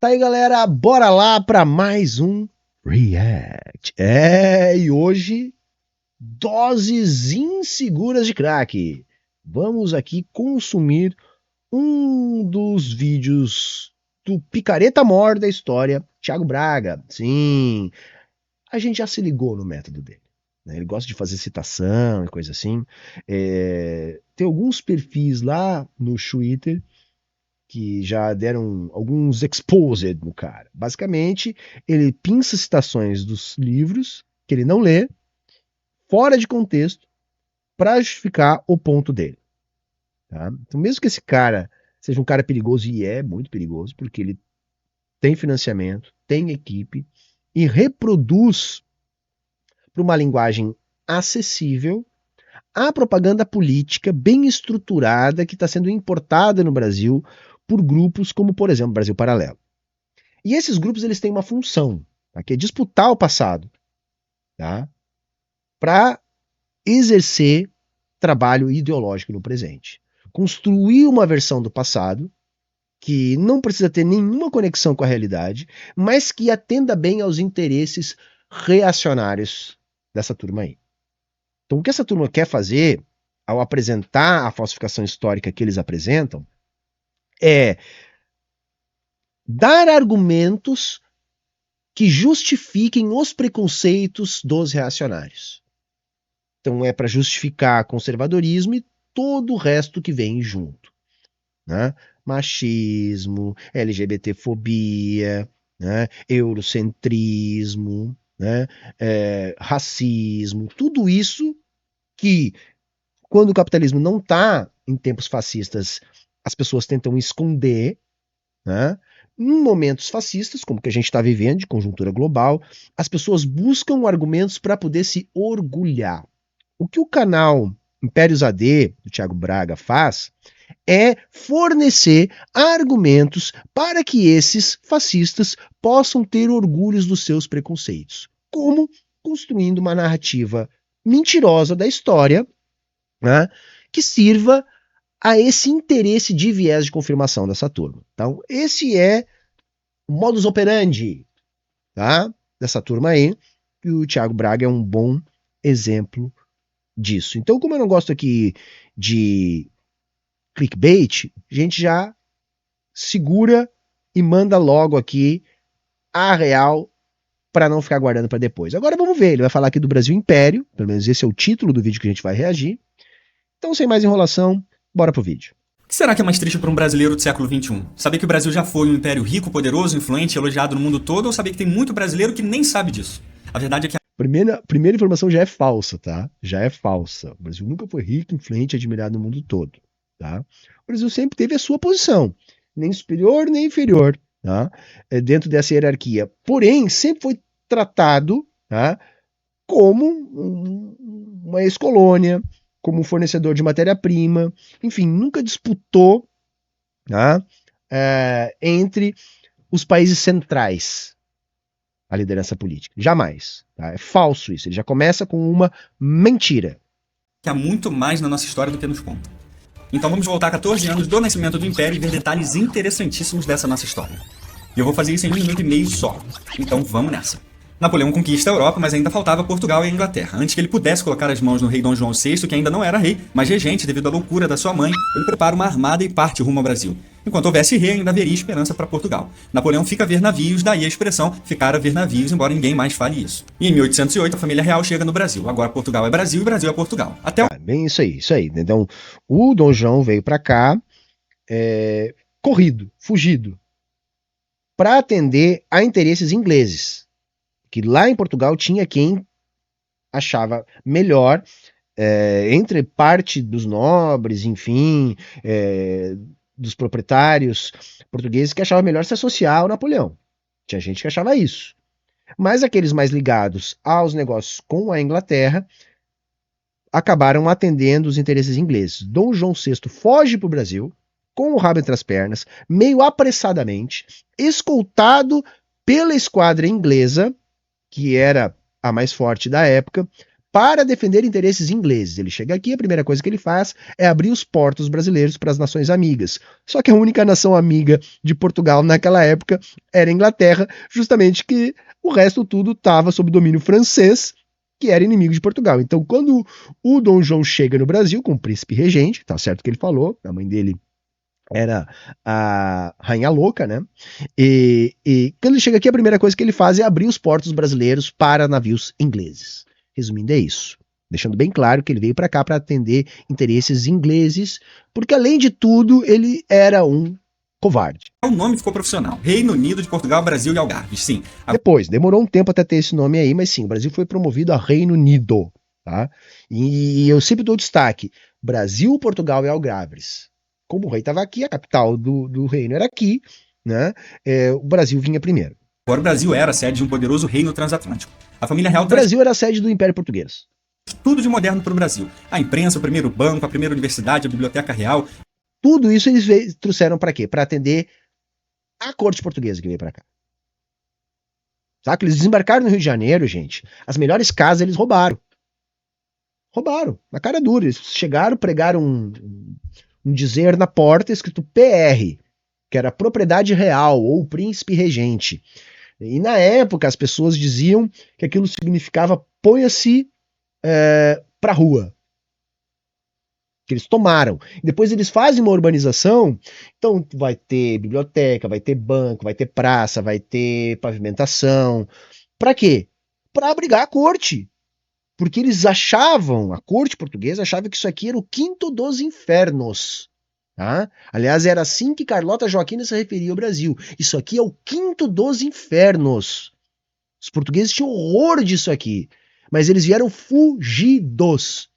Tá aí, galera, bora lá para mais um React. E hoje, doses inseguras de crack. Vamos aqui consumir um dos vídeos do picareta maior da história, Thiago Braga. Sim, a gente já se ligou no método dele, né? Ele gosta de fazer citação e coisa assim. Tem alguns perfis lá no Twitter que já deram alguns exposed no cara. Basicamente, ele pinça citações dos livros que ele não lê, fora de contexto, para justificar o ponto dele. Tá? Então, mesmo que esse cara seja um cara perigoso, e é muito perigoso, porque ele tem financiamento, tem equipe, e reproduz para uma linguagem acessível a propaganda política bem estruturada que está sendo importada no Brasil por grupos como, por exemplo, Brasil Paralelo. E esses grupos eles têm uma função, tá? Que é disputar o passado, tá? Para exercer trabalho ideológico no presente. Construir uma versão do passado que não precisa ter nenhuma conexão com a realidade, mas que atenda bem aos interesses reacionários dessa turma aí. Então, o que essa turma quer fazer ao apresentar a falsificação histórica que eles apresentam é dar argumentos que justifiquem os preconceitos dos reacionários. Então é para justificar conservadorismo e todo o resto que vem junto, né? Machismo, LGBTfobia, né? Eurocentrismo, né? Racismo, tudo isso que, quando o capitalismo não está em tempos fascistas, as pessoas tentam esconder, né? Em momentos fascistas, como que a gente está vivendo, de conjuntura global, as pessoas buscam argumentos para poder se orgulhar. O que o canal Impérios AD, do Thiago Braga, faz é fornecer argumentos para que esses fascistas possam ter orgulhos dos seus preconceitos. Como? Construindo uma narrativa mentirosa da história, né, que sirva a esse interesse de viés de confirmação dessa turma. Então, esse é o modus operandi, tá, dessa turma aí, e o Thiago Braga é um bom exemplo disso. Então, como eu não gosto aqui de clickbait, a gente já segura e manda logo aqui a real para não ficar guardando para depois. Agora vamos ver, ele vai falar aqui do Brasil Império, pelo menos esse é o título do vídeo que a gente vai reagir. Então, sem mais enrolação, bora pro vídeo. O que será que é mais triste para um brasileiro do século XXI? Saber que o Brasil já foi um império rico, poderoso, influente, elogiado no mundo todo, ou saber que tem muito brasileiro que nem sabe disso? A verdade é que Primeira informação já é falsa, tá? Já é falsa. O Brasil nunca foi rico, influente, admirado no mundo todo, tá? O Brasil sempre teve a sua posição, nem superior nem inferior, tá? Dentro dessa hierarquia. Porém, sempre foi tratado, tá, como uma ex-colônia, como um fornecedor de matéria-prima, enfim, nunca disputou, tá, entre os países centrais a liderança política. Jamais. Tá? É falso isso. Ele já começa com uma mentira. há muito mais na nossa história do que nos conta. Então vamos voltar 14 anos do nascimento do Império e ver detalhes interessantíssimos dessa nossa história. E eu vou fazer isso em 1 minuto e meio só. Então vamos nessa. Napoleão conquista a Europa, mas ainda faltava Portugal e a Inglaterra. Antes que ele pudesse colocar as mãos no rei Dom João VI, que ainda não era rei, mas regente devido à loucura da sua mãe, ele prepara uma armada e parte rumo ao Brasil. Enquanto houvesse rei, ainda haveria esperança para Portugal. Napoleão fica a ver navios, daí a expressão ficar a ver navios, embora ninguém mais fale isso. E em 1808, a família real chega no Brasil. Agora Portugal é Brasil e Brasil é Portugal. Até bem isso aí, isso aí. Então, o Dom João veio para cá corrido, fugido, para atender a interesses ingleses. Que lá em Portugal tinha quem achava melhor, entre parte dos nobres, enfim, dos proprietários portugueses, que achava melhor se associar ao Napoleão. Tinha gente que achava isso. Mas aqueles mais ligados aos negócios com a Inglaterra acabaram atendendo os interesses ingleses. Dom João VI foge para o Brasil, com o rabo entre as pernas, meio apressadamente, escoltado pela esquadra inglesa, que era a mais forte da época, para defender interesses ingleses. Ele chega aqui, a primeira coisa que ele faz é abrir os portos brasileiros para as nações amigas. Só que a única nação amiga de Portugal naquela época era a Inglaterra, justamente que o resto tudo estava sob domínio francês, que era inimigo de Portugal. Então, quando o Dom João chega no Brasil com o príncipe regente, tá certo que ele falou, a mãe dele era a Rainha Louca, né? E quando ele chega aqui, a primeira coisa que ele faz é abrir os portos brasileiros para navios ingleses. Resumindo, é isso. Deixando bem claro que ele veio para cá para atender interesses ingleses, porque além de tudo, ele era um covarde. O nome ficou profissional. Reino Unido de Portugal, Brasil e Algarve. Sim. Depois, demorou um tempo até ter esse nome aí, mas sim, o Brasil foi promovido a Reino Unido, tá? E eu sempre dou destaque, Brasil, Portugal e Algarves. Como o rei estava aqui, a capital do reino era aqui, né? O Brasil vinha primeiro. Agora o Brasil era a sede de um poderoso reino transatlântico. A família real O Brasil era a sede do Império Português. Tudo de moderno para o Brasil. A imprensa, o primeiro banco, a primeira universidade, a biblioteca real. Tudo isso eles trouxeram para quê? Para atender a corte portuguesa que veio para cá. Sabe? Eles desembarcaram no Rio de Janeiro, gente. As melhores casas eles roubaram. Roubaram, na cara dura. Eles chegaram, pregaram um dizer na porta escrito PR, que era propriedade real ou príncipe regente. E na época as pessoas diziam que aquilo significava ponha-se pra rua. Que eles tomaram. Depois eles fazem uma urbanização, então vai ter biblioteca, vai ter banco, vai ter praça, vai ter pavimentação. Pra quê? Pra abrigar a corte. Porque eles achavam, a corte portuguesa achava que isso aqui era o quinto dos infernos. Tá? Aliás, era assim que Carlota Joaquina se referia ao Brasil. Isso aqui é o quinto dos infernos. Os portugueses tinham horror disso aqui. Mas eles vieram fugidos.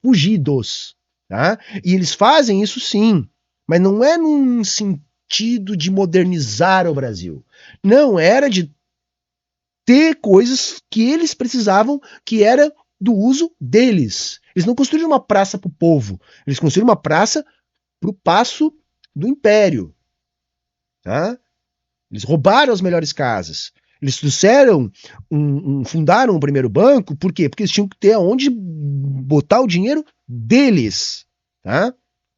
Fugidos. Tá? E eles fazem isso sim. Mas não é num sentido de modernizar o Brasil. Não, era de ter coisas que eles precisavam, que era do uso deles. Eles não construíram uma praça para o povo. Eles construíram uma praça para o passo do império. Tá? Eles roubaram as melhores casas. Eles trouxeram, fundaram o primeiro banco, por quê? Porque eles tinham que ter aonde botar o dinheiro deles. Tá?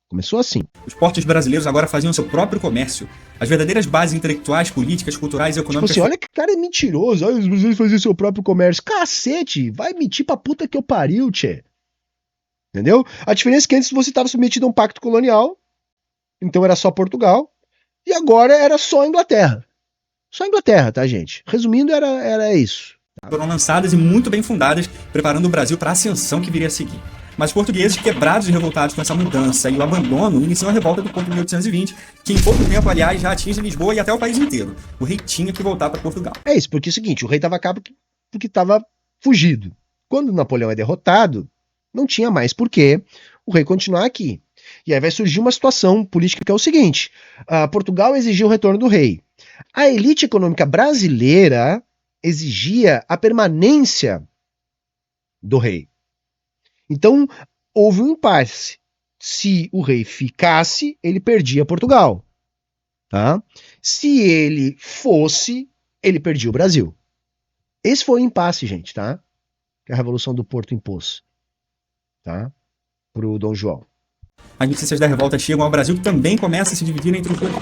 Começou assim. Os portos brasileiros agora faziam seu próprio comércio. As verdadeiras bases intelectuais, políticas, culturais e econômicas... Tipo assim, olha que cara é mentiroso. Olha, os brasileiros faziam seu próprio comércio. Cacete, vai mentir pra puta que eu pariu, tchê. Entendeu? A diferença é que antes você estava submetido a um pacto colonial, então era só Portugal, e agora era só Inglaterra. Só Inglaterra, tá, gente? Resumindo, era isso. Foram lançadas e muito bem fundadas, preparando o Brasil para a ascensão que viria a seguir. Mas os portugueses, quebrados e revoltados com essa mudança e o abandono, iniciam a revolta do Porto de 1820, que em pouco tempo, aliás, já atinge Lisboa e até o país inteiro. O rei tinha que voltar para Portugal. É isso, porque é o seguinte, o rei estava cá porque estava fugido. Quando Napoleão é derrotado, não tinha mais por que o rei continuar aqui. E aí vai surgir uma situação política que é o seguinte, Portugal exigia o retorno do rei. A elite econômica brasileira exigia a permanência do rei. Então, houve um impasse. Se o rei ficasse, ele perdia Portugal. Tá? Se ele fosse, ele perdia o Brasil. Esse foi o impasse, gente, tá? Que a Revolução do Porto impôs. Tá? Pro Dom João. As notícias da revolta chegam ao Brasil, que também começa a se dividir entre os dois.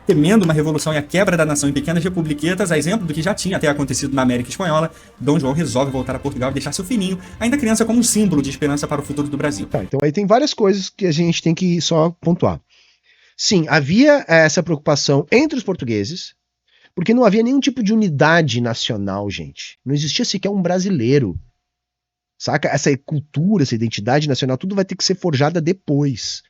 Temendo uma revolução e a quebra da nação em pequenas republiquetas, a exemplo do que já tinha até acontecido na América Espanhola, Dom João resolve voltar a Portugal e deixar seu filhinho, ainda criança, como um símbolo de esperança para o futuro do Brasil. Tá, então aí tem várias coisas que a gente tem que só pontuar. Sim, havia essa preocupação entre os portugueses, porque não havia nenhum tipo de unidade nacional, gente. Não existia sequer um brasileiro. Saca? Essa cultura, essa identidade nacional, tudo vai ter que ser forjada depois.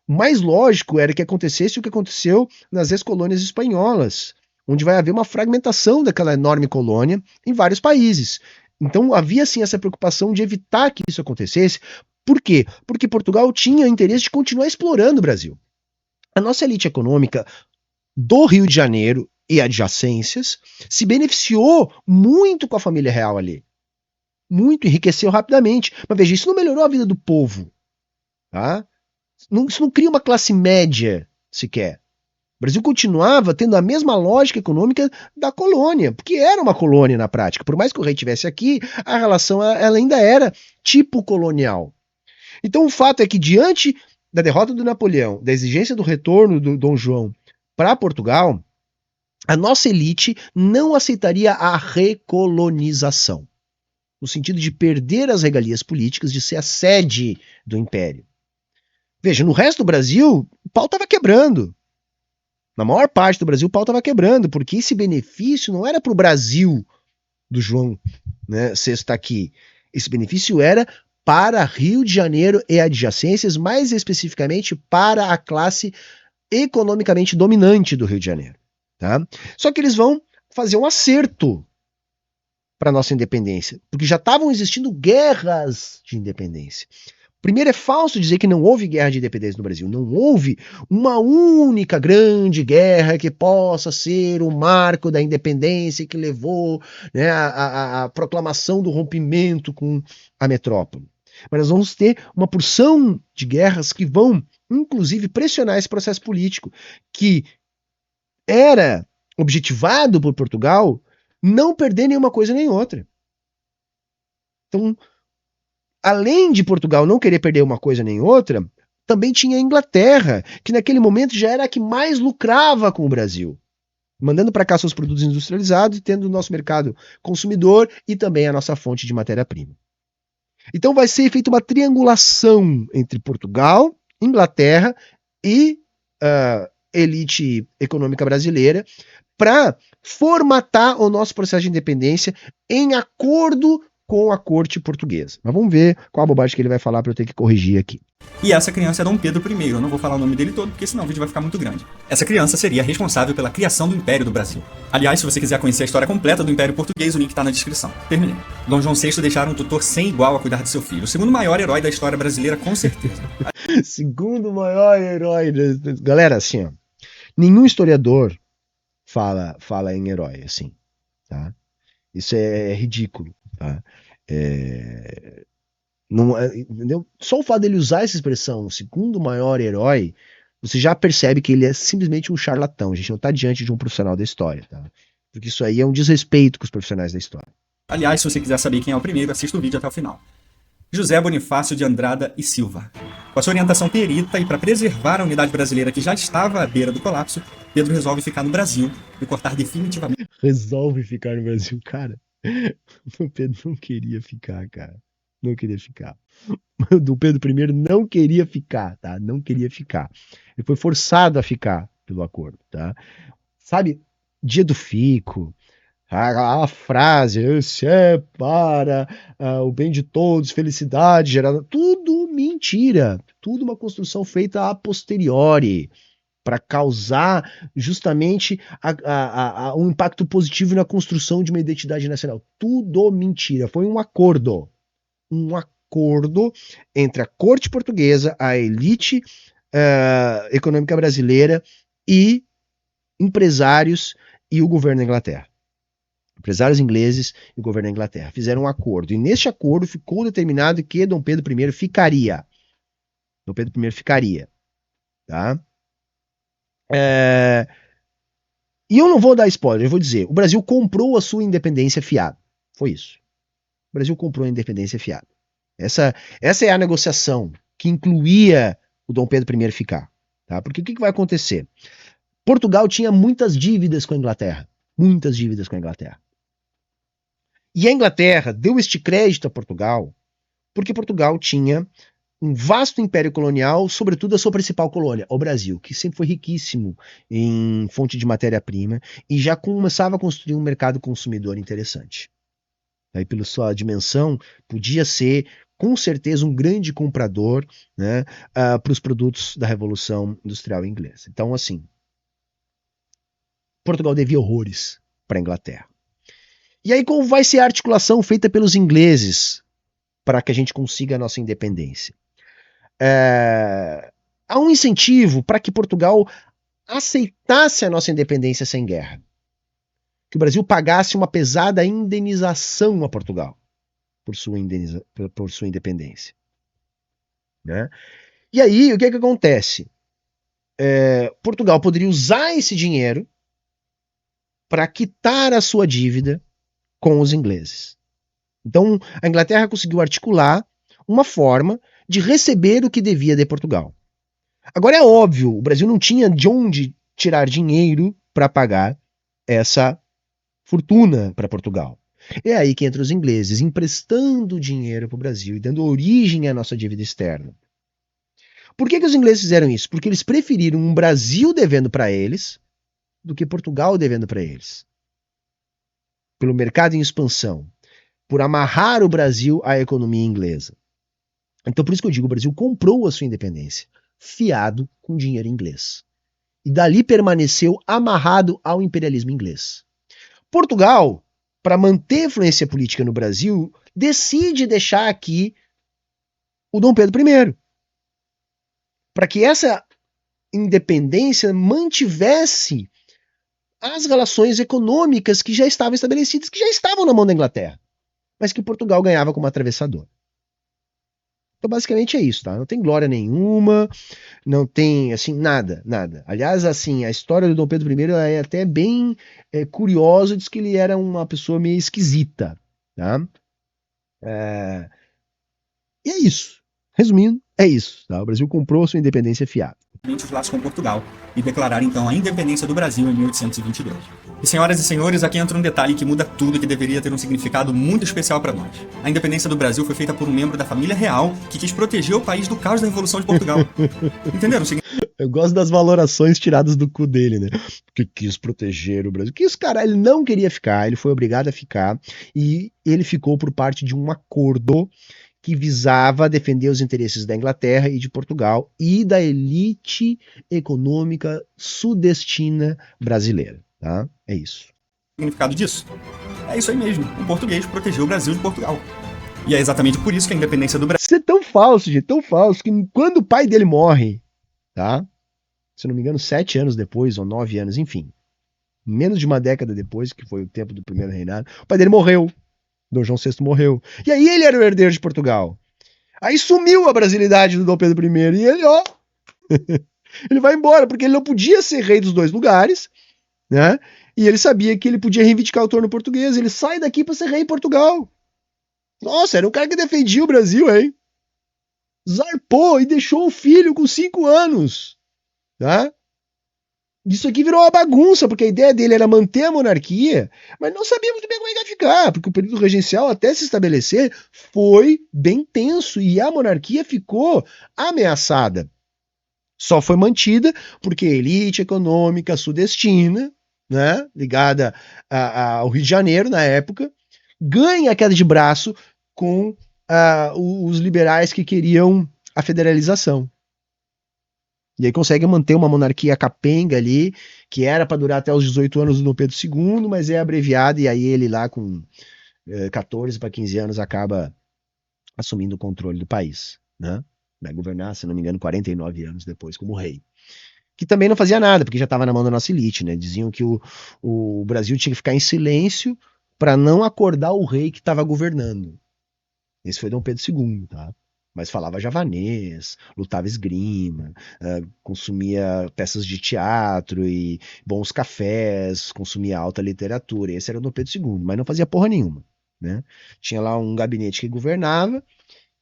O mais lógico era que acontecesse o que aconteceu nas ex-colônias espanholas, onde vai haver uma fragmentação daquela enorme colônia em vários países. Então havia sim essa preocupação de evitar que isso acontecesse. Por quê? Porque Portugal tinha o interesse de continuar explorando o Brasil. A nossa elite econômica do Rio de Janeiro e adjacências se beneficiou muito com a família real ali. Muito, enriqueceu rapidamente. Mas veja, isso não melhorou a vida do povo. Tá? Isso não cria uma classe média sequer. O Brasil continuava tendo a mesma lógica econômica da colônia, porque era uma colônia na prática. Por mais que o rei estivesse aqui, a relação ela ainda era tipo colonial. Então o fato é que diante da derrota do Napoleão, da exigência do retorno do Dom João para Portugal, a nossa elite não aceitaria a recolonização, no sentido de perder as regalias políticas, de ser a sede do império. Veja, no resto do Brasil, o pau estava quebrando. Na maior parte do Brasil, o pau estava quebrando, porque esse benefício não era para o Brasil do João, né, VI aqui. Esse benefício era para Rio de Janeiro e adjacências, mais especificamente para a classe economicamente dominante do Rio de Janeiro. Tá? Só que eles vão fazer um acerto para a nossa independência, porque já estavam existindo guerras de independência. Primeiro, é falso dizer que não houve guerra de independência no Brasil. Não houve uma única grande guerra que possa ser o marco da independência que levou, né, a proclamação do rompimento com a metrópole. Mas nós vamos ter uma porção de guerras que vão, inclusive, pressionar esse processo político, que era objetivado por Portugal não perder nenhuma coisa nem outra. Então, além de Portugal não querer perder uma coisa nem outra, também tinha a Inglaterra, que naquele momento já era a que mais lucrava com o Brasil, mandando para cá seus produtos industrializados, tendo o nosso mercado consumidor e também a nossa fonte de matéria-prima. Então vai ser feita uma triangulação entre Portugal, Inglaterra e elite econômica brasileira para formatar o nosso processo de independência em acordo com a corte portuguesa. Mas vamos ver qual a bobagem que ele vai falar para eu ter que corrigir aqui. E essa criança é Dom Pedro I. Eu não vou falar o nome dele todo, porque senão o vídeo vai ficar muito grande. Essa criança seria responsável pela criação do Império do Brasil. Aliás, se você quiser conhecer a história completa do Império Português, o link tá na descrição. Terminei. Dom João VI deixara um tutor sem igual a cuidar de seu filho. O segundo maior herói da história brasileira, com certeza. Segundo maior herói. Galera, assim, ó, nenhum historiador fala em herói, assim, tá? Isso é ridículo, tá? Não, entendeu? Só o fato dele usar essa expressão, o segundo maior herói, você já percebe que ele é simplesmente um charlatão. A gente não está diante de um profissional da história, tá? Porque isso aí é um desrespeito com os profissionais da história. Aliás, se você quiser saber quem é o primeiro, assista o vídeo até o final. José Bonifácio de Andrada e Silva. Com a sua orientação perita e para preservar a unidade brasileira que já estava à beira do colapso, Pedro resolve ficar no Brasil e cortar definitivamente. Resolve ficar no Brasil, cara. O Pedro não queria ficar, cara. Não queria ficar. O Dom Pedro I não queria ficar, tá? Não queria ficar. Ele foi forçado a ficar pelo acordo, tá? Sabe, dia do fico, a frase, esse é para o bem de todos, felicidade gerada, tudo mentira, tudo uma construção feita a posteriori, para causar justamente um impacto positivo na construção de uma identidade nacional. Tudo mentira, foi um acordo entre a corte portuguesa, a elite econômica brasileira e empresários e o governo da Inglaterra. Empresários ingleses e o governo da Inglaterra fizeram um acordo. E neste acordo ficou determinado que Dom Pedro I ficaria. Dom Pedro I ficaria. Tá? E eu não vou dar spoiler, eu vou dizer, o Brasil comprou a sua independência fiado. Foi isso. O Brasil comprou a independência fiado. Essa é a negociação que incluía o Dom Pedro I ficar. Tá? Porque o que vai acontecer? Portugal tinha muitas dívidas com a Inglaterra. Muitas dívidas com a Inglaterra. E a Inglaterra deu este crédito a Portugal porque Portugal tinha um vasto império colonial, sobretudo a sua principal colônia, o Brasil, que sempre foi riquíssimo em fonte de matéria-prima e já começava a construir um mercado consumidor interessante. Aí, pela sua dimensão, podia ser, com certeza, um grande comprador, né, para os produtos da Revolução Industrial Inglesa. Então, assim, Portugal devia horrores para a Inglaterra. E aí, qual vai ser a articulação feita pelos ingleses para que a gente consiga a nossa independência? Há um incentivo para que Portugal aceitasse a nossa independência sem guerra. Que o Brasil pagasse uma pesada indenização a Portugal por sua independência. Né? E aí, o que acontece? Portugal poderia usar esse dinheiro para quitar a sua dívida com os ingleses. Então, a Inglaterra conseguiu articular uma forma de receber o que devia de Portugal. Agora é óbvio, o Brasil não tinha de onde tirar dinheiro para pagar essa fortuna para Portugal. É aí que entram os ingleses emprestando dinheiro para o Brasil e dando origem à nossa dívida externa. Por que os ingleses fizeram isso? Porque eles preferiram um Brasil devendo para eles do que Portugal devendo para eles. Pelo mercado em expansão, por amarrar o Brasil à economia inglesa. Então por isso que eu digo, o Brasil comprou a sua independência, fiado com dinheiro inglês. E dali permaneceu amarrado ao imperialismo inglês. Portugal, para manter influência política no Brasil, decide deixar aqui o Dom Pedro I. Para que essa independência mantivesse as relações econômicas que já estavam estabelecidas, que já estavam na mão da Inglaterra, mas que Portugal ganhava como atravessador. Então basicamente é isso, tá? Não tem glória nenhuma, não tem, assim, nada. Aliás, assim, a história do Dom Pedro I é até bem curiosa, diz que ele era uma pessoa meio esquisita, tá? E é isso. Resumindo, é isso, tá? O Brasil comprou a sua independência fiada. Os laços com Portugal e declarar então a independência do Brasil em 1822. E senhoras e senhores, aqui entra um detalhe que muda tudo e que deveria ter um significado muito especial para nós. A independência do Brasil foi feita por um membro da família real que quis proteger o país do caos da Revolução de Portugal. Entenderam? Eu gosto das valorações tiradas do cu dele, né? Porque quis proteger o Brasil. Que isso, cara, ele não queria ficar, ele foi obrigado a ficar e ele ficou por parte de um acordo que visava defender os interesses da Inglaterra e de Portugal e da elite econômica sudestina brasileira, tá? É isso. O significado disso? É isso aí mesmo, um português protegeu o Brasil de Portugal. E é exatamente por isso que a independência do Brasil... Isso é tão falso, gente, tão falso, que quando o pai dele morre, tá? Se não me engano, 7 anos depois, ou 9 anos, enfim, menos de uma década depois, que foi o tempo do primeiro reinado, o pai dele morreu. Dom João VI morreu. E aí ele era o herdeiro de Portugal. Aí sumiu a brasilidade do Dom Pedro I. E ele, ó, ele vai embora, porque ele não podia ser rei dos dois lugares, né? E ele sabia que ele podia reivindicar o trono português. Ele sai daqui para ser rei em Portugal. Nossa, era um cara que defendia o Brasil, hein? Zarpou e deixou o filho com 5 anos, tá? Isso aqui virou uma bagunça, porque a ideia dele era manter a monarquia, mas não sabia muito bem como é que ia ficar, porque o período regencial, até se estabelecer, foi bem tenso e a monarquia ficou ameaçada. Só foi mantida porque a elite econômica sudestina, né, ligada ao Rio de Janeiro na época, ganha a queda de braço com os liberais que queriam a federalização. E aí consegue manter uma monarquia capenga ali, que era para durar até os 18 anos do Dom Pedro II, mas é abreviado, e aí ele lá com 14 para 15 anos acaba assumindo o controle do país, né? Vai governar, se não me engano, 49 anos depois como rei. Que também não fazia nada, porque já estava na mão da nossa elite, né? Diziam que o Brasil tinha que ficar em silêncio para não acordar o rei que estava governando. Esse foi Dom Pedro II, tá? Mas falava javanês, lutava esgrima, consumia peças de teatro e bons cafés, consumia alta literatura. Esse era o Dom Pedro II, mas não fazia porra nenhuma, né? Tinha lá um gabinete que governava,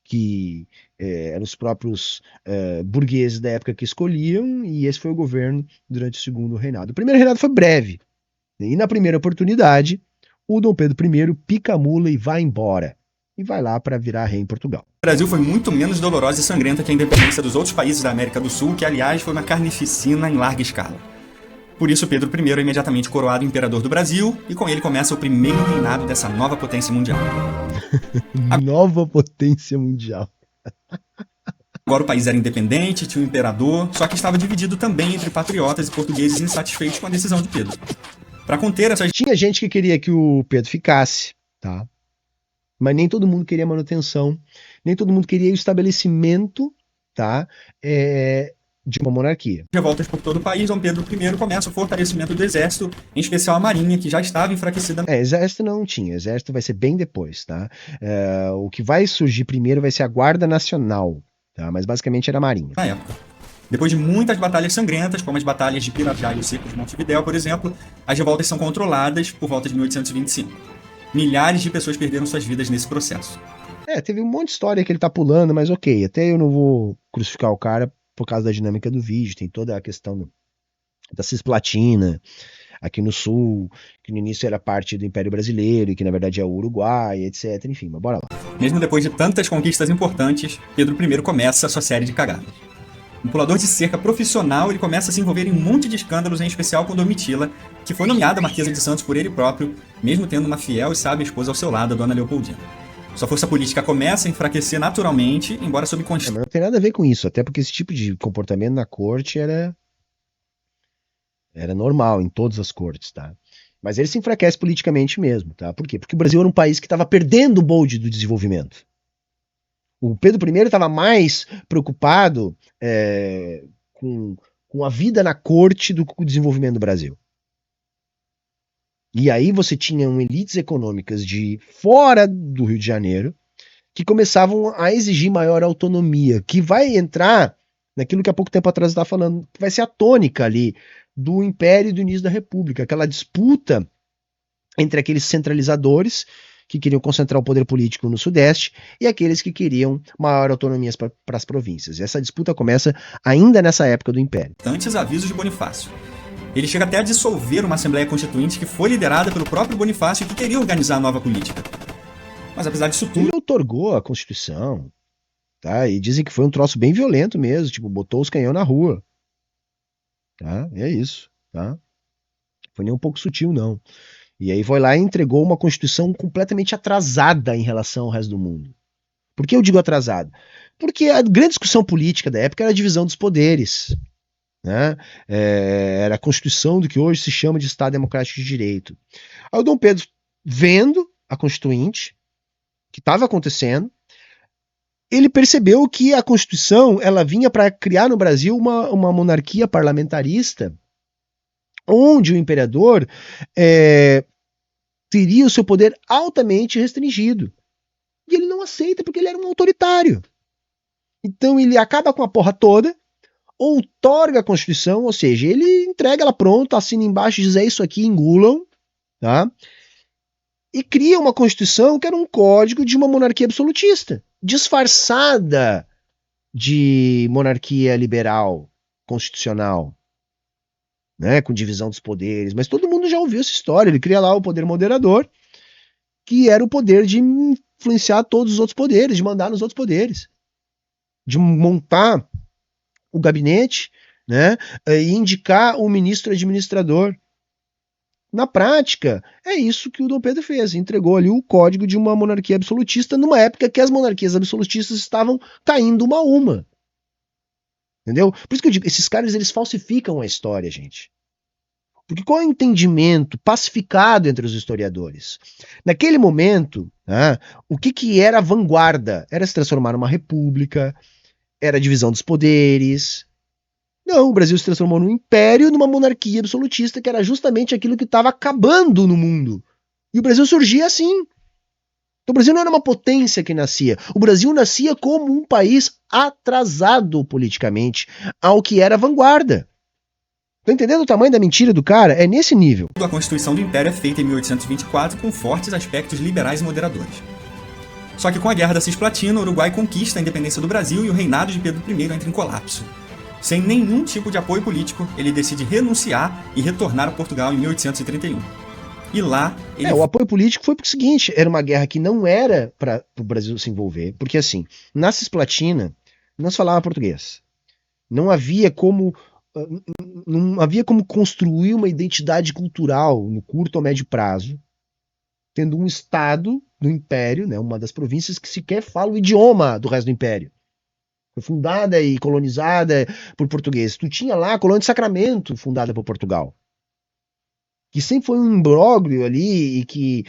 que eram os próprios burgueses da época que escolhiam, e esse foi o governo durante o segundo reinado. O primeiro reinado foi breve, e na primeira oportunidade, o Dom Pedro I pica a mula e vai embora. E vai lá para virar rei em Portugal. O Brasil foi muito menos dolorosa e sangrenta que a independência dos outros países da América do Sul, que aliás foi uma carnificina em larga escala. Por isso Pedro I é imediatamente coroado imperador do Brasil, e com ele começa o primeiro reinado dessa nova potência mundial. Nova potência mundial. Agora o país era independente, tinha um imperador, só que estava dividido também entre patriotas e portugueses insatisfeitos com a decisão de Pedro. Para conter essas... Tinha gente que queria que o Pedro ficasse, tá? Mas nem todo mundo queria manutenção, nem todo mundo queria o estabelecimento, tá, de uma monarquia. Revoltas por todo o país, Dom Pedro I começa o fortalecimento do exército, em especial a marinha, que já estava enfraquecida. Exército não tinha, exército vai ser bem depois, tá? O que vai surgir primeiro vai ser a Guarda Nacional, tá? Mas basicamente era a marinha. Na época. Depois de muitas batalhas sangrentas, como as batalhas de Pirajá e o cerco de Montevidéu, por exemplo, as revoltas são controladas por volta de 1825. Milhares de pessoas perderam suas vidas nesse processo. Teve um monte de história que ele tá pulando, mas ok, até eu não vou crucificar o cara por causa da dinâmica do vídeo, tem toda a questão da Cisplatina, aqui no sul, que no início era parte do Império Brasileiro e que na verdade é o Uruguai, etc. Enfim, mas bora lá. Mesmo depois de tantas conquistas importantes, Pedro I começa a sua série de cagadas. Um pulador de cerca profissional, ele começa a se envolver em um monte de escândalos, em especial com Domitila, que foi nomeada Marquesa de Santos por ele próprio, mesmo tendo uma fiel e sábia esposa ao seu lado, a Dona Leopoldina. Sua força política começa a enfraquecer naturalmente, embora sob Mas não tem nada a ver com isso, até porque esse tipo de comportamento na corte era normal em todas as cortes, tá? Mas ele se enfraquece politicamente mesmo, tá? Por quê? Porque o Brasil era um país que estava perdendo o bonde do desenvolvimento. O Pedro I estava mais preocupado com a vida na corte do que com o desenvolvimento do Brasil. E aí você tinha elites econômicas de fora do Rio de Janeiro que começavam a exigir maior autonomia, que vai entrar naquilo que há pouco tempo atrás eu estava falando, que vai ser a tônica ali do Império e do início da República, aquela disputa entre aqueles centralizadores que queriam concentrar o poder político no Sudeste e aqueles que queriam maior autonomia para as províncias. E essa disputa começa ainda nessa época do Império. Antes avisos de Bonifácio. Ele chega até a dissolver uma Assembleia Constituinte que foi liderada pelo próprio Bonifácio e que queria organizar a nova política. Mas apesar disso tudo... Ele outorgou a Constituição, tá? E dizem que foi um troço bem violento mesmo, tipo, botou os canhões na rua. Tá? É isso, tá? Foi nem um pouco sutil, não. E aí foi lá e entregou uma Constituição completamente atrasada em relação ao resto do mundo. Por que eu digo atrasada? Porque a grande discussão política da época era a divisão dos poderes. Né? Era a Constituição do que hoje se chama de Estado Democrático de Direito. Aí o Dom Pedro, vendo a Constituinte, que estava acontecendo, ele percebeu que a Constituição ela vinha para criar no Brasil uma monarquia parlamentarista, onde o imperador teria o seu poder altamente restringido. E ele não aceita porque ele era um autoritário. Então ele acaba com a porra toda, outorga a Constituição, ou seja, ele entrega ela pronta, assina embaixo, diz: é isso aqui, engulam, tá? E cria uma Constituição que era um código de uma monarquia absolutista, disfarçada de monarquia liberal, constitucional, né, com divisão dos poderes. Mas todo mundo já ouviu essa história. Ele cria lá o poder moderador, que era o poder de influenciar todos os outros poderes, de mandar nos outros poderes, de montar o gabinete, né, e indicar o ministro administrador. Na prática, é isso que o Dom Pedro fez, entregou ali o código de uma monarquia absolutista numa época que as monarquias absolutistas estavam caindo uma a uma. Entendeu? Por isso que eu digo, esses caras eles falsificam a história, gente. Porque qual é o entendimento pacificado entre os historiadores? Naquele momento, né, o que era a vanguarda? Era se transformar numa república, era a divisão dos poderes. Não, o Brasil se transformou num império, numa monarquia absolutista, que era justamente aquilo que estava acabando no mundo. E o Brasil surgia assim. Então, o Brasil não era uma potência que nascia. O Brasil nascia como um país atrasado politicamente ao que era a vanguarda. Tá entendendo o tamanho da mentira do cara? É nesse nível. A Constituição do Império é feita em 1824 com fortes aspectos liberais e moderadores. Só que com a Guerra da Cisplatina, o Uruguai conquista a independência do Brasil e o reinado de Pedro I entra em colapso. Sem nenhum tipo de apoio político, ele decide renunciar e retornar a Portugal em 1831. E lá... O apoio político foi porque é o seguinte, era uma guerra que não era para o Brasil se envolver, porque assim, na Cisplatina não se falava português. Não havia como construir uma identidade cultural no curto ou médio prazo, tendo um estado do Império, né, uma das províncias que sequer fala o idioma do resto do Império. Foi fundada e colonizada por portugueses. Tu tinha lá a colônia de Sacramento, fundada por Portugal, que sempre foi um imbróglio ali e que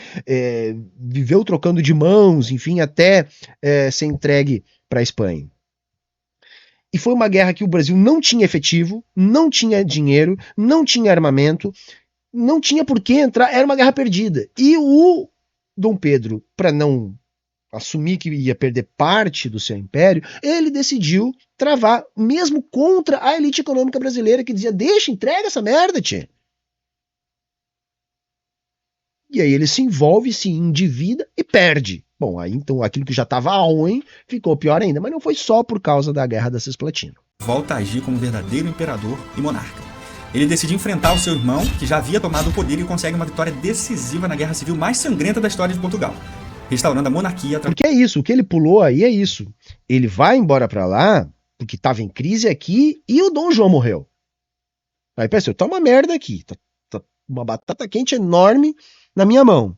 viveu trocando de mãos, enfim, até ser entregue para a Espanha. E foi uma guerra que o Brasil não tinha efetivo, não tinha dinheiro, não tinha armamento, não tinha por que entrar, era uma guerra perdida. E o Dom Pedro, para não assumir que ia perder parte do seu império, ele decidiu travar, mesmo contra a elite econômica brasileira, que dizia, deixa, entrega essa merda, tchê. E aí ele se envolve, se endivida e perde. Bom, aí então aquilo que já estava ruim ficou pior ainda, mas não foi só por causa da Guerra da Cisplatina. Volta a agir como verdadeiro imperador e monarca. Ele decide enfrentar o seu irmão, que já havia tomado o poder, e consegue uma vitória decisiva na guerra civil mais sangrenta da história de Portugal, restaurando a monarquia. Porque é isso, o que ele pulou aí é isso. Ele vai embora para lá, porque estava em crise aqui, e o Dom João morreu. Aí pensou, tá uma merda aqui, tá uma batata quente enorme na minha mão.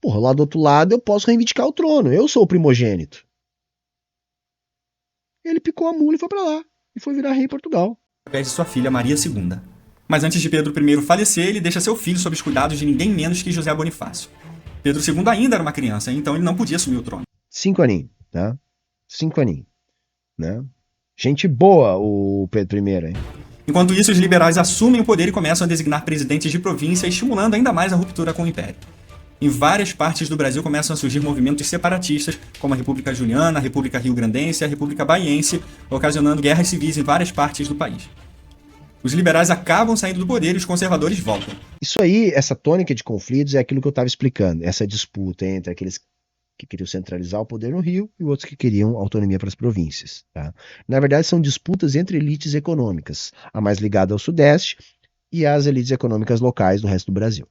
Porra, lá do outro lado eu posso reivindicar o trono, eu sou o primogênito. Ele picou a mula e foi para lá, e foi virar rei em Portugal. Através de sua filha Maria II. Mas antes de Pedro I falecer, ele deixa seu filho sob os cuidados de ninguém menos que José Bonifácio. Pedro II ainda era uma criança, então ele não podia assumir o trono. 5 aninhos, tá? 5 aninhos, né? Gente boa o Pedro I, hein? Enquanto isso, os liberais assumem o poder e começam a designar presidentes de província, estimulando ainda mais a ruptura com o Império. Em várias partes do Brasil começam a surgir movimentos separatistas, como a República Juliana, a República Rio-Grandense e a República Baiense, ocasionando guerras civis em várias partes do país. Os liberais acabam saindo do poder e os conservadores voltam. Isso aí, essa tônica de conflitos é aquilo que eu estava explicando, essa disputa entre aqueles que queriam centralizar o poder no Rio e outros que queriam autonomia para as províncias. Tá? Na verdade, são disputas entre elites econômicas, a mais ligada ao Sudeste e as elites econômicas locais do resto do Brasil.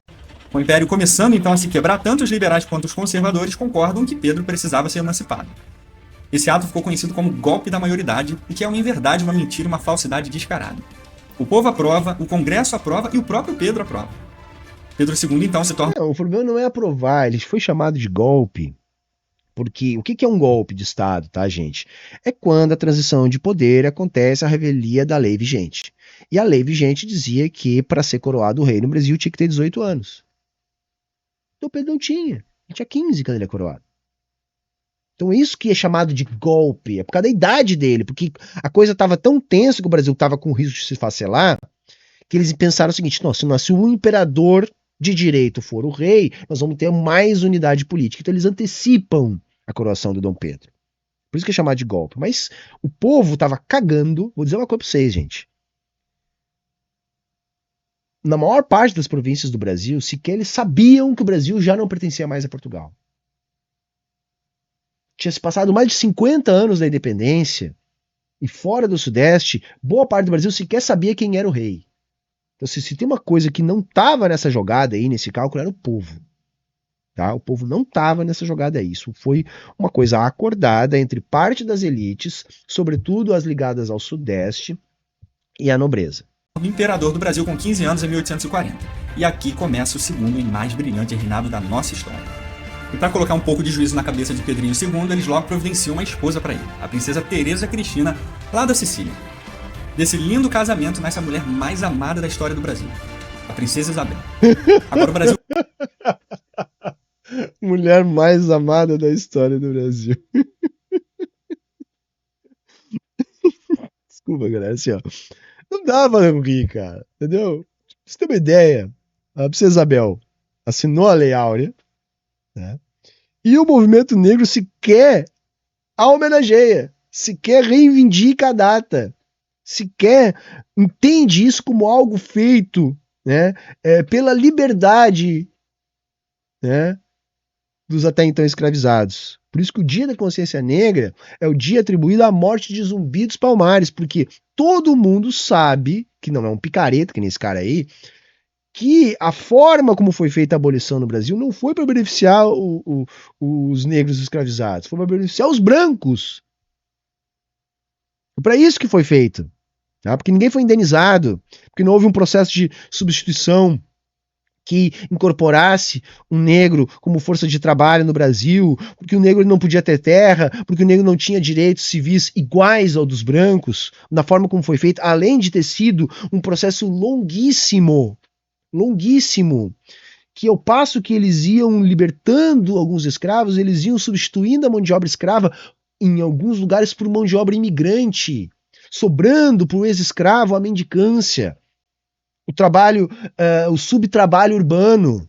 Com o Império começando então a se quebrar, tanto os liberais quanto os conservadores concordam que Pedro precisava ser emancipado. Esse ato ficou conhecido como golpe da maioridade, e que é em verdade uma mentira, uma falsidade descarada. O povo aprova, o Congresso aprova e o próprio Pedro aprova. Pedro II então se torna... Não, o problema não é aprovar, ele foi chamado de golpe, porque o que é um golpe de Estado, tá, gente? É quando a transição de poder acontece à revelia da lei vigente. E a lei vigente dizia que para ser coroado o rei no Brasil tinha que ter 18 anos. Então Pedro não tinha. Ele tinha 15 quando ele é coroado. Então isso que é chamado de golpe, é por causa da idade dele, porque a coisa estava tão tensa que o Brasil estava com risco de se esfacelar, que eles pensaram o seguinte, nossa, se o imperador de direito for o rei, nós vamos ter mais unidade política. Então eles antecipam a coroação do Dom Pedro. Por isso que é chamado de golpe. Mas o povo estava cagando, vou dizer uma coisa para vocês, gente. Na maior parte das províncias do Brasil, sequer eles sabiam que o Brasil já não pertencia mais a Portugal. Tinha se passado mais de 50 anos da independência, e fora do Sudeste, boa parte do Brasil sequer sabia quem era o rei. Então, se tem uma coisa que não estava nessa jogada aí, nesse cálculo, era o povo. Tá? O povo não estava nessa jogada aí. Isso foi uma coisa acordada entre parte das elites, sobretudo as ligadas ao Sudeste e à nobreza. Imperador do Brasil com 15 anos em 1840. E aqui começa o segundo e mais brilhante reinado da nossa história. E para colocar um pouco de juízo na cabeça de Pedrinho II, eles logo providenciam uma esposa para ele, a princesa Teresa Cristina, lá da Sicília. Desse lindo casamento nasce a mulher mais amada da história do Brasil, a princesa Isabel. Agora o Brasil... Mulher mais amada da história do Brasil. Desculpa, galera, assim, ó. Não dá pra rir, cara, entendeu? Pra você ter uma ideia, a princesa Isabel assinou a Lei Áurea, né? E o movimento negro sequer a homenageia, sequer reivindica a data, sequer entende isso como algo feito, né, pela liberdade, né, dos até então escravizados. Por isso que o Dia da Consciência Negra é o dia atribuído à morte de Zumbi dos Palmares, porque todo mundo sabe, que não é um picareta, que nem esse cara aí, que a forma como foi feita a abolição no Brasil não foi para beneficiar os negros escravizados, foi para beneficiar os brancos. Foi para isso que foi feito. Tá? Porque ninguém foi indenizado, porque não houve um processo de substituição que incorporasse um negro como força de trabalho no Brasil, porque o negro não podia ter terra, porque o negro não tinha direitos civis iguais ao dos brancos, na forma como foi feito, além de ter sido um processo longuíssimo, que ao passo que eles iam libertando alguns escravos, eles iam substituindo a mão de obra escrava em alguns lugares por mão de obra imigrante, sobrando para o ex-escravo a mendicância. O trabalho, o subtrabalho urbano,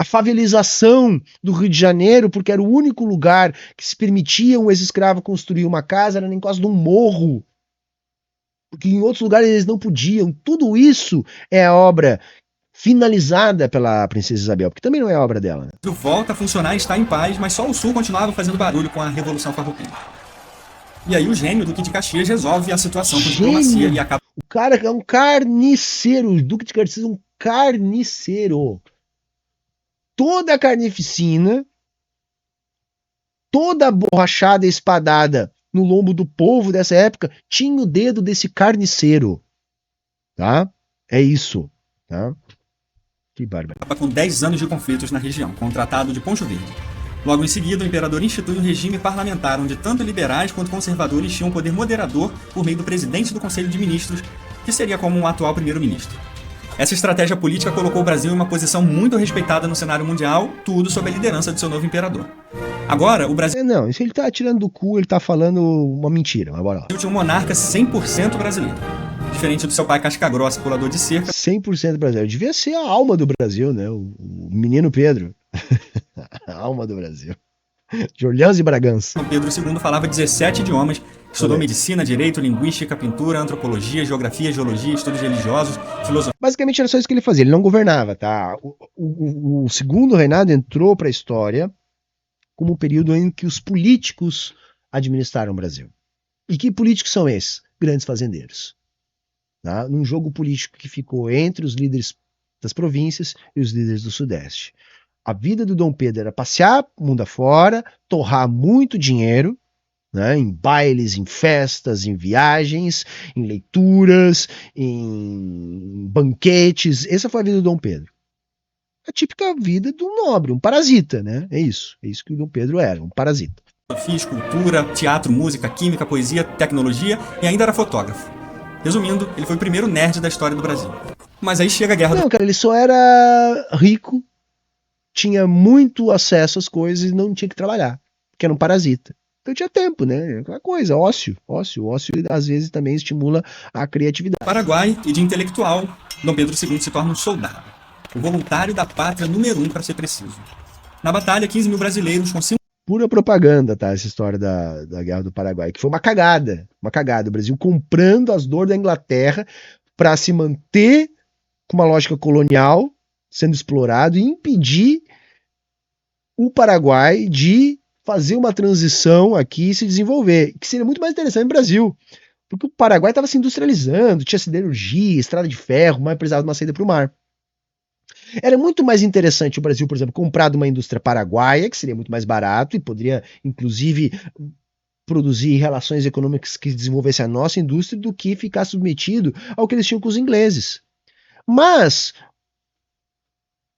a favelização do Rio de Janeiro, porque era o único lugar que se permitia um ex-escravo construir uma casa, era na encosta de um morro, porque em outros lugares eles não podiam. Tudo isso é a obra finalizada pela Princesa Isabel, porque também não é a obra dela, né? Volta a funcionar e está em paz, mas só o Sul continuava fazendo barulho com a Revolução Farroupilha. E aí o gênio Duque de Caxias resolve a situação com diplomacia e acaba... O cara é um carniceiro, o Duque de Caxias é um carniceiro. Toda a carnificina, toda a borrachada e espadada no lombo do povo dessa época tinha o dedo desse carniceiro, tá? É isso, tá? Que bárbaro. Acaba com 10 anos de conflitos na região, com o Tratado de Poncho Verde. Logo em seguida, o imperador institui um regime parlamentar onde tanto liberais quanto conservadores tinham poder moderador por meio do presidente do Conselho de Ministros, que seria como um atual primeiro-ministro. Essa estratégia política colocou o Brasil em uma posição muito respeitada no cenário mundial, tudo sob a liderança do seu novo imperador. Agora, o Brasil... Não, isso ele tá tirando do cu, ele tá falando uma mentira, mas bora lá. tinha um monarca 100% brasileiro. Diferente do seu pai casca-grossa, pulador de cerca, 100% brasileiro. Devia ser a alma do Brasil, né? O menino Pedro. A alma do Brasil. De Orleans e Bragança. Dom Pedro II falava 17 idiomas, estudou medicina, direito, linguística, pintura, antropologia, geografia, geologia, estudos religiosos, filosofia. Basicamente era só isso que ele fazia, ele não governava, tá? O segundo reinado entrou para a história como um período em que os políticos administraram o Brasil. E que políticos são esses? Grandes fazendeiros. Tá? Num jogo político que ficou entre os líderes das províncias e os líderes do Sudeste. A vida do Dom Pedro era passear mundo afora, torrar muito dinheiro, né, em bailes, em festas, em viagens, em leituras, em banquetes. Essa foi a vida do Dom Pedro. A típica vida do nobre, um parasita, né? É isso que o Dom Pedro era, um parasita. Escultura, teatro, música, química, poesia, tecnologia e ainda era fotógrafo. Resumindo, ele foi o primeiro nerd da história do Brasil. Mas aí chega a guerra... Não, cara, ele só era rico, tinha muito acesso às coisas e não tinha que trabalhar, porque era um parasita. Então tinha tempo, né? Aquela coisa, ócio. Ócio às vezes também estimula a criatividade. Paraguai e de intelectual, Dom Pedro II se torna um soldado. O voluntário da pátria número 1, para ser preciso. Na batalha, 15 mil brasileiros com 5... Pura propaganda, tá? Essa história da Guerra do Paraguai, que foi uma cagada. Uma cagada. O Brasil comprando as dores da Inglaterra para se manter com uma lógica colonial, sendo explorado, e impedir o Paraguai de fazer uma transição aqui e se desenvolver, que seria muito mais interessante no Brasil, porque o Paraguai estava se industrializando, tinha siderurgia, estrada de ferro, mas precisava de uma saída para o mar. Era muito mais interessante o Brasil, por exemplo, comprar de uma indústria paraguaia, que seria muito mais barato e poderia, inclusive, produzir relações econômicas que desenvolvessem a nossa indústria, do que ficar submetido ao que eles tinham com os ingleses. Mas,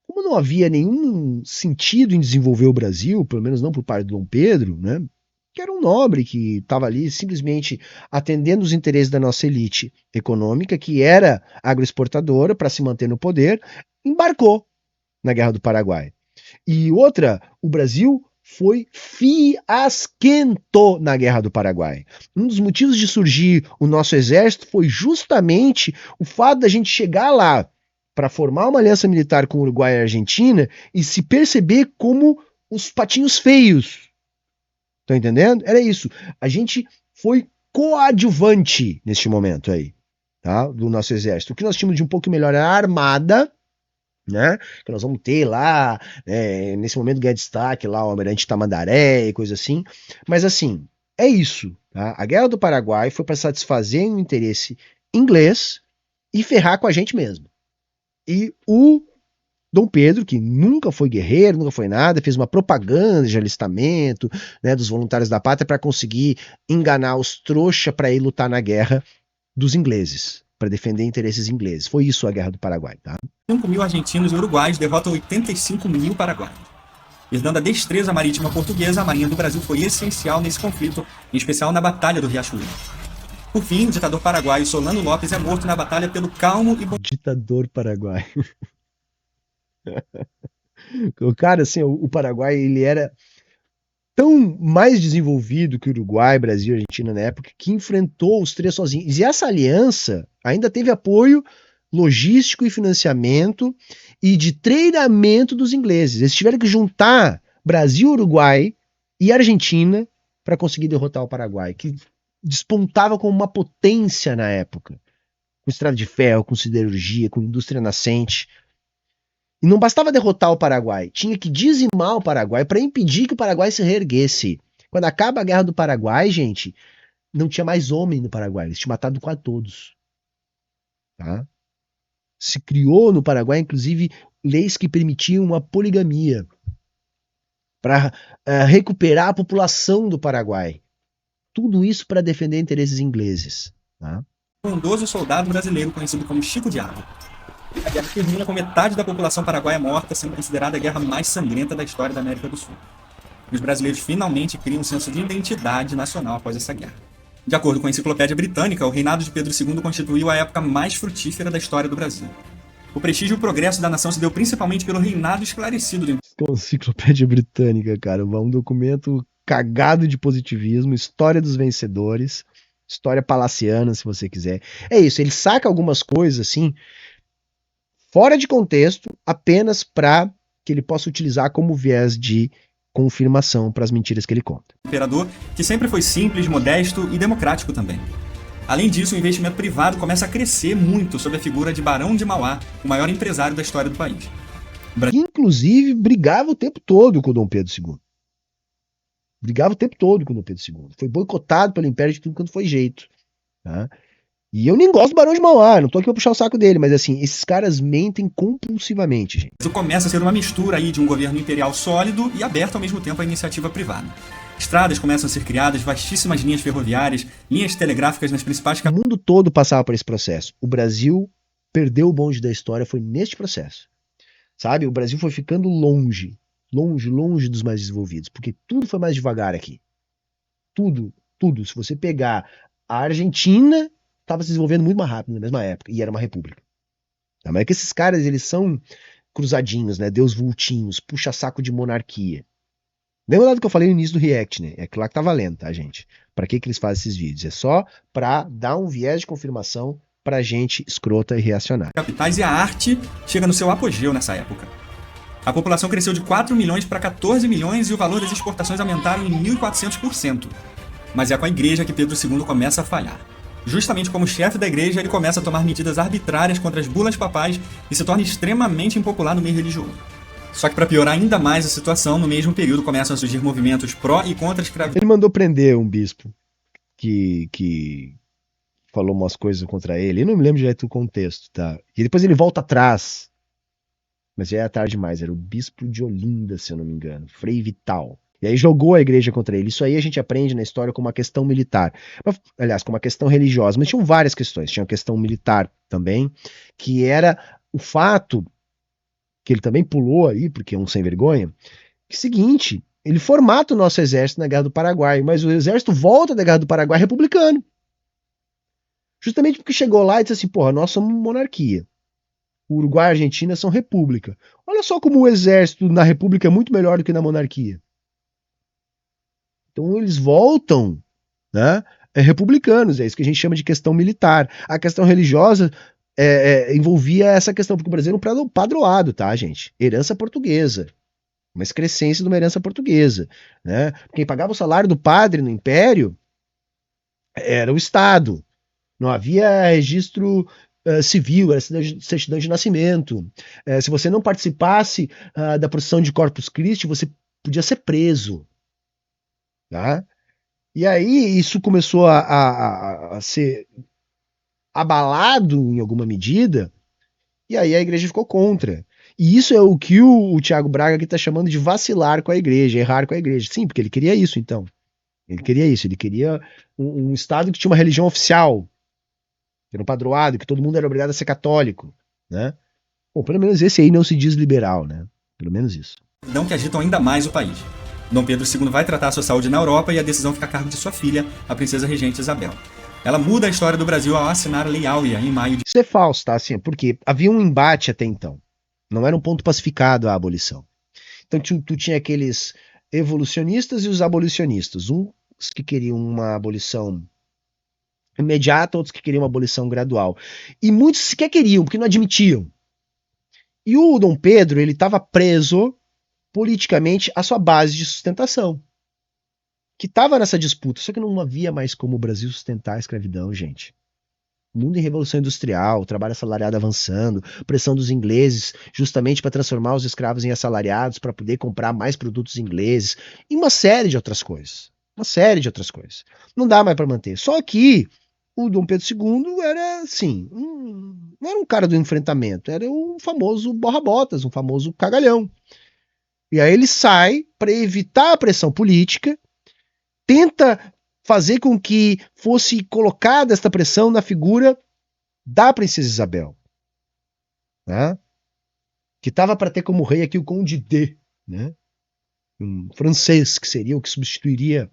como não havia nenhum sentido em desenvolver o Brasil, pelo menos não por parte do Dom Pedro, né, que era um nobre que estava ali simplesmente atendendo os interesses da nossa elite econômica, que era agroexportadora para se manter no poder, embarcou na Guerra do Paraguai. E outra, o Brasil foi fiasquento na Guerra do Paraguai. Um dos motivos de surgir o nosso exército foi justamente o fato da gente chegar lá para formar uma aliança militar com o Uruguai e a Argentina e se perceber como os patinhos feios. Estão entendendo? Era isso. A gente foi coadjuvante neste momento aí, tá? Do nosso exército. O que nós tínhamos de um pouco melhor era a armada, né? Que nós vamos ter lá, nesse momento ganha destaque lá o Almirante Tamandaré e coisa assim. Mas assim, é isso. Tá? A Guerra do Paraguai foi para satisfazer um interesse inglês e ferrar com a gente mesmo. E o Dom Pedro, que nunca foi guerreiro, nunca foi nada, fez uma propaganda de alistamento, né, dos voluntários da pátria para conseguir enganar os trouxa para ir lutar na guerra dos ingleses, para defender interesses ingleses. Foi isso a Guerra do Paraguai, tá? 5 mil argentinos e uruguaios derrotam 85 mil paraguaios. Herdando a destreza marítima portuguesa, a Marinha do Brasil foi essencial nesse conflito, em especial na Batalha do Riachuelo. Por fim, o ditador paraguaio Solano Lopes é morto na batalha pelo calmo e bom... Ditador paraguaio. O cara, assim, o Paraguai, ele era tão mais desenvolvido que o Uruguai, Brasil e Argentina na época, que enfrentou os três sozinhos. E essa aliança ainda teve apoio logístico e financiamento e de treinamento dos ingleses. Eles tiveram que juntar Brasil, Uruguai e Argentina para conseguir derrotar o Paraguai, que despontava como uma potência na época, com estrada de ferro, com siderurgia, com indústria nascente. E não bastava derrotar o Paraguai, tinha que dizimar o Paraguai para impedir que o Paraguai se reerguesse. Quando acaba a Guerra do Paraguai, gente, não tinha mais homem no Paraguai, eles tinham matado quase todos. Tá? Se criou no Paraguai, inclusive, leis que permitiam a poligamia para recuperar a população do Paraguai. Tudo isso para defender interesses ingleses. Tá? Um bondoso soldado brasileiro conhecido como Chico Diabo. A guerra termina com metade da população paraguaia morta, sendo considerada a guerra mais sangrenta da história da América do Sul. E os brasileiros finalmente criam um senso de identidade nacional após essa guerra. De acordo com a Enciclopédia Britânica, o reinado de Pedro II constituiu a época mais frutífera da história do Brasil. O prestígio e o progresso da nação se deu principalmente pelo reinado esclarecido do Enciclopédia Britânica, cara, um documento cagado de positivismo, história dos vencedores, história palaciana, se você quiser. É isso, ele saca algumas coisas assim, fora de contexto, apenas para que ele possa utilizar como viés de confirmação para as mentiras que ele conta. Imperador, que sempre foi simples, modesto e democrático também. Além disso, o investimento privado começa a crescer muito sob a figura de Barão de Mauá, o maior empresário da história do país. Que, inclusive, brigava o tempo todo com o Dom Pedro II. Brigava o tempo todo com o Dom Pedro II. Foi boicotado pelo Império de tudo quanto foi jeito. Tá? E eu nem gosto do Barão de Mauá, não tô aqui pra puxar o saco dele, mas assim, esses caras mentem compulsivamente, gente. Isso começa a ser uma mistura aí de um governo imperial sólido e aberto ao mesmo tempo à iniciativa privada. Estradas começam a ser criadas, vastíssimas linhas ferroviárias, linhas telegráficas nas principais... O mundo todo passava por esse processo. O Brasil perdeu o bonde da história, foi neste processo. Sabe? O Brasil foi ficando longe dos mais desenvolvidos, porque tudo foi mais devagar aqui. Tudo. Se você pegar a Argentina, estava se desenvolvendo muito mais rápido na mesma época, e era uma república. Mas é que esses caras, eles são cruzadinhos, né? Deus vultinhos, puxa saco de monarquia. Lembra do que eu falei no início do React, né? É claro que tá valendo, tá, gente? Pra que eles fazem esses vídeos? É só pra dar um viés de confirmação pra gente escrota e reacionária. Capitais e a arte chega no seu apogeu nessa época. A população cresceu de 4 milhões para 14 milhões e o valor das exportações aumentaram em 1.400%. Mas é com a igreja que Pedro II começa a falhar. Justamente como chefe da igreja, ele começa a tomar medidas arbitrárias contra as bulas papais e se torna extremamente impopular no meio religioso. Só que para piorar ainda mais a situação, no mesmo período começam a surgir movimentos pró e contra a escravidão. Ele mandou prender um bispo que falou umas coisas contra ele. Eu não me lembro direito do contexto, tá? E depois ele volta atrás. Mas já é tarde demais. Era o bispo de Olinda, se eu não me engano. Frei Vital. E aí jogou a igreja contra ele. Isso aí a gente aprende na história como uma questão militar. Aliás, como uma questão religiosa. Mas tinham várias questões. Tinha uma questão militar também, que era o fato que ele também pulou aí, porque é um sem vergonha, que é o seguinte, ele formata o nosso exército na Guerra do Paraguai, mas o exército volta da Guerra do Paraguai republicano. Justamente porque chegou lá e disse assim, porra, nós somos monarquia. O Uruguai e a Argentina são república. Olha só como o exército na república é muito melhor do que na monarquia. Então eles voltam, né, republicanos, é isso que a gente chama de questão militar. A questão religiosa envolvia essa questão, porque o Brasil era um padroado, tá, gente? Herança portuguesa. Uma excrescência de uma herança portuguesa. Né? Quem pagava o salário do padre no Império era o Estado. Não havia registro civil, era certidão de nascimento. Se você não participasse da procissão de Corpus Christi, você podia ser preso. Tá? E aí isso começou a ser abalado em alguma medida, e aí a igreja ficou contra. E isso é o que o Thiago Braga aqui está chamando de vacilar com a igreja, errar com a igreja. Sim, porque ele queria isso, então. Ele queria um Estado que tinha uma religião oficial, que era um padroado, que todo mundo era obrigado a ser católico, né? Bom, pelo menos esse aí não se diz liberal, né? Pelo menos isso. Não que agitam ainda mais o país. Dom Pedro II vai tratar a sua saúde na Europa e a decisão fica a cargo de sua filha, a princesa regente Isabel. Ela muda a história do Brasil ao assinar a Lei Áurea em maio de... Isso é falso, tá? Assim, porque havia um embate até então. Não era um ponto pacificado a abolição. Então tu tinha aqueles evolucionistas e os abolicionistas. Uns que queriam uma abolição imediata, outros que queriam uma abolição gradual. E muitos sequer queriam, porque não admitiam. E o Dom Pedro, ele estava preso politicamente à sua base de sustentação, que estava nessa disputa, só que não havia mais como o Brasil sustentar a escravidão, gente. O mundo em revolução industrial, trabalho assalariado avançando, pressão dos ingleses justamente para transformar os escravos em assalariados para poder comprar mais produtos ingleses e uma série de outras coisas. Uma série de outras coisas. Não dá mais para manter. Só que o Dom Pedro II era, assim, não era um cara do enfrentamento, era um famoso borra-botas, um famoso cagalhão. E aí ele sai para evitar a pressão política, tenta fazer com que fosse colocada esta pressão na figura da princesa Isabel, né? Que estava para ter como rei aqui o Conde D, né? Um francês, que seria o que substituiria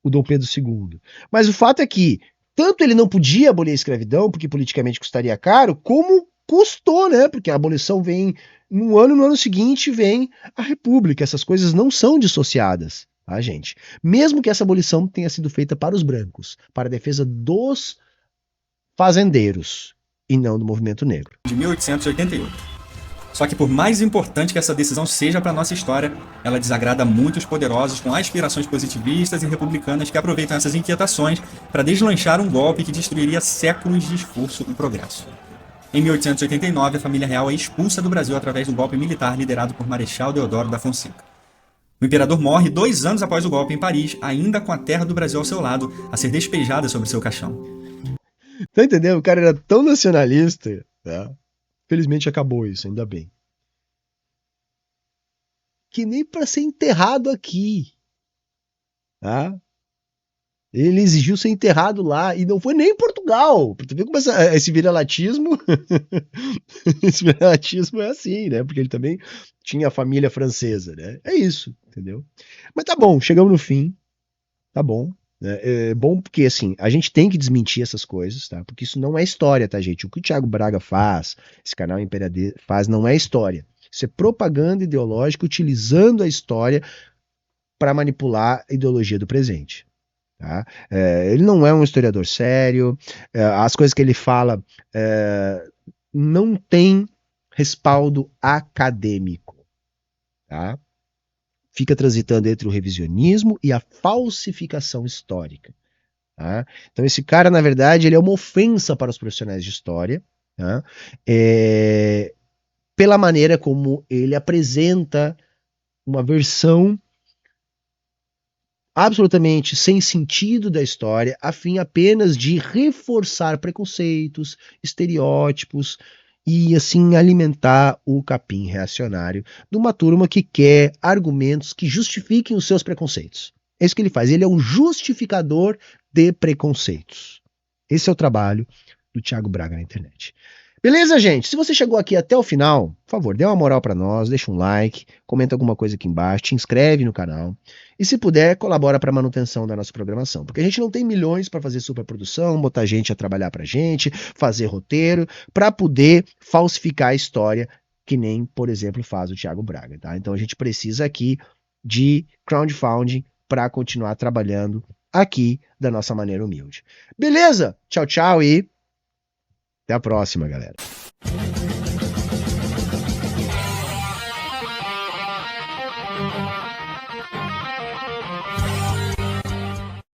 o Dom Pedro II. Mas o fato é que tanto ele não podia abolir a escravidão, porque politicamente custaria caro, como custou, né? Porque a abolição vem no ano seguinte vem a República. Essas coisas não são dissociadas, tá, gente? Mesmo que essa abolição tenha sido feita para os brancos, para a defesa dos fazendeiros, e não do movimento negro. De 1888. Só que por mais importante que essa decisão seja para a nossa história, ela desagrada muitos poderosos com aspirações positivistas e republicanas que aproveitam essas inquietações para deslanchar um golpe que destruiria séculos de esforço e progresso. Em 1889, a família real é expulsa do Brasil através do golpe militar liderado por Marechal Deodoro da Fonseca. O imperador morre 2 anos após o golpe em Paris, ainda com a terra do Brasil ao seu lado, a ser despejada sobre seu caixão. Tá entendendo? O cara era tão nacionalista, tá? Felizmente acabou isso, ainda bem. Que nem para ser enterrado aqui, tá? Ele exigiu ser enterrado lá e não foi nem em Portugal. Tu vê como esse viralatismo esse viralatismo é assim, né? Porque ele também tinha a família francesa, né? É isso, entendeu? Mas tá bom, chegamos no fim. Tá bom. É bom porque, assim, a gente tem que desmentir essas coisas, tá? Porque isso não é história, tá, gente? O que o Thiago Braga faz, esse canal Imperatriz faz, não é história. Isso é propaganda ideológica utilizando a história para manipular a ideologia do presente. Tá? Ele não é um historiador sério, as coisas que ele fala não tem respaldo acadêmico. Tá? Fica transitando entre o revisionismo e a falsificação histórica. Tá? Então esse cara, na verdade, ele é uma ofensa para os profissionais de história, tá? Pela maneira como ele apresenta uma versão absolutamente sem sentido da história, a fim apenas de reforçar preconceitos, estereótipos e assim alimentar o capim reacionário de uma turma que quer argumentos que justifiquem os seus preconceitos. É isso que ele faz, ele é um justificador de preconceitos. Esse é o trabalho do Thiago Braga na internet. Beleza, gente? Se você chegou aqui até o final, por favor, dê uma moral pra nós, deixa um like, comenta alguma coisa aqui embaixo, te inscreve no canal e, se puder, colabora para a manutenção da nossa programação, porque a gente não tem milhões para fazer superprodução, botar gente a trabalhar pra gente, fazer roteiro, para poder falsificar a história, que nem, por exemplo, faz o Thiago Braga, tá? Então a gente precisa aqui de crowdfunding para continuar trabalhando aqui da nossa maneira humilde. Beleza? Tchau, tchau e até a próxima, galera.